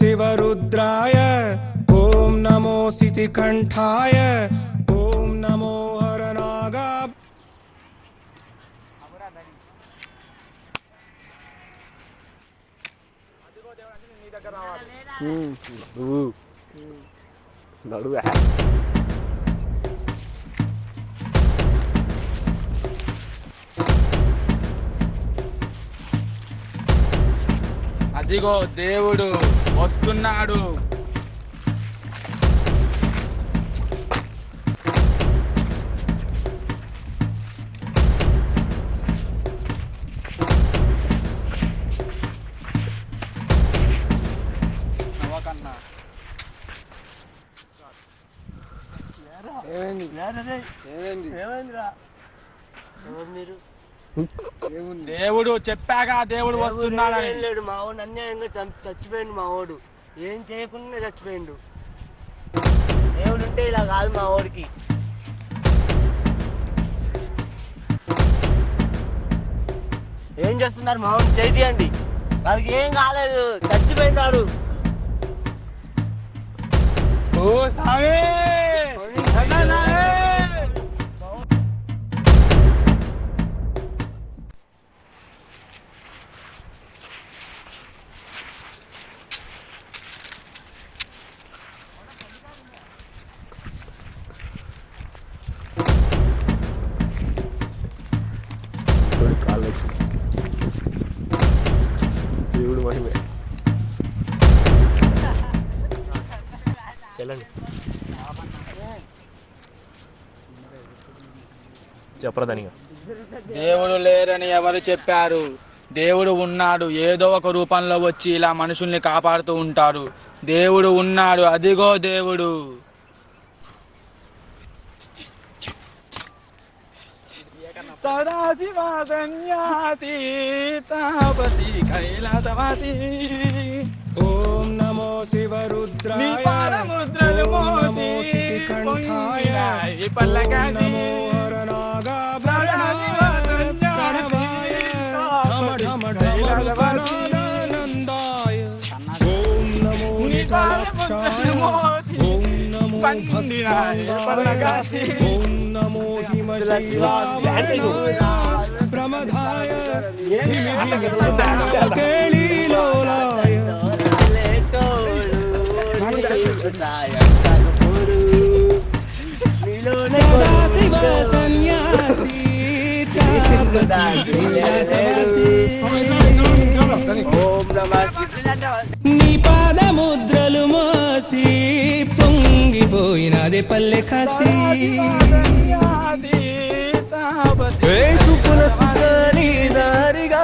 शिवरुद्राय ओम नमो सितिकंठाय ओम नमो हरनागा అదిగో దేవుడు వస్తున్నాడు. దేవుడు చెప్పాగా దేవుడు వస్తున్నాడు. లేడు మావాడు అన్యాయంగా చచ్చిపోయిండు. మావాడు ఏం చేయకుండా చచ్చిపోయిండు. దేవుడు ఉంటే ఇలా కాదు మా వాడికి. ఏం చేస్తున్నారు మావాడిని చేయండి. వాడికి ఏం కాలేదు, చచ్చిపోయినాడు. ఓ సామి దేవుడు మహిమే. చెప్పరాదని దేవుడు లేరని ఎవరు చెప్పారు? దేవుడు ఉన్నాడు. ఏదో ఒక రూపంలో వచ్చి ఇలా మనుషుల్ని కాపాడుతూ ఉంటాడు. దేవుడు ఉన్నాడు. అదిగో దేవుడు. సదాశివ సన్యాసి తాపసి కైలాసవాసి ओम नमो शिवरुद्राय ओम नमो सितिकंठाय ओम नमो हरनागा प्रणवाय ढम ढम ढमरुकनादानंदाय ओम नमो निकलक्षाय ओम नमो भक्ताय ओम नमो हिमशैलाय प्रमदाय केलीलोलाय నీ పాదముద్రలు మోసి పొంగిపోయినదే పల్లె కాసి దారిగా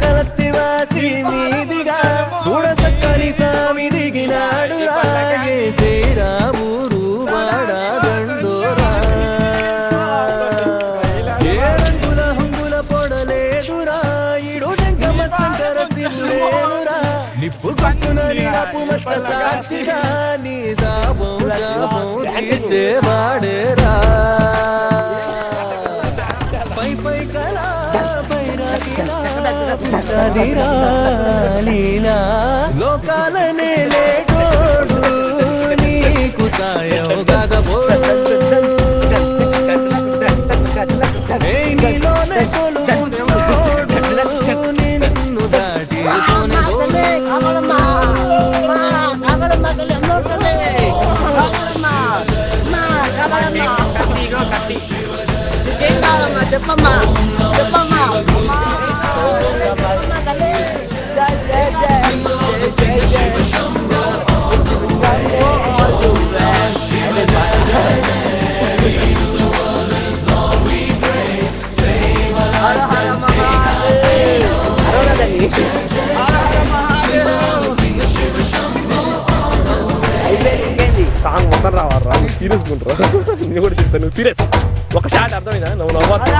కలత్తివాసి మీదిగా చూడచక్కని స్వామి దిగినాడు. శ్రీరామురు వాడదండోరా ఏ రంగుల హంగుల పొడలేదురా ఇడు జంగమ శంకర శివుడేనురా నిప్పు కట్టునరిపు మత్త సాక్షిగా నీ దాపం తీర్చేవాడేరా. పై పై కళా లీలా లోకాలనే లేకోడు నీకు సాయం కాకపోడు నీలోనే కొలువుడు నిన్ను దాటి చెప్పమ్మా చెప్పమ్మా సాంగ్ మొత్తం రావాలరా సీరియస్ ఉంటారా? నేను కూడా చెప్తాను సీరియస్. ఒక షాట్ అర్థమైందా? నువ్వు నవ్వాలి.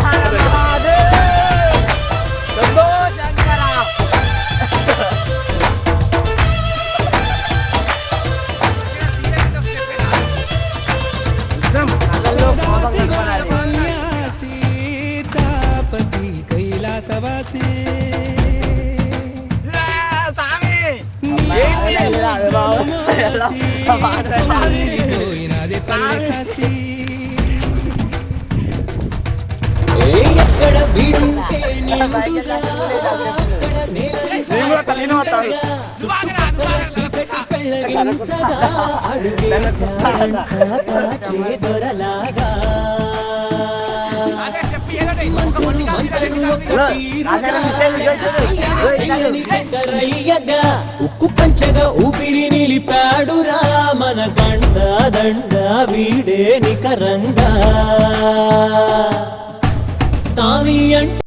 ఎక్కడ వీడుంటే ఉక్కు పంచగా ఊపిరి నిలిపాడురా మన గండ దండ వీడే నికరంగా తావి అంటే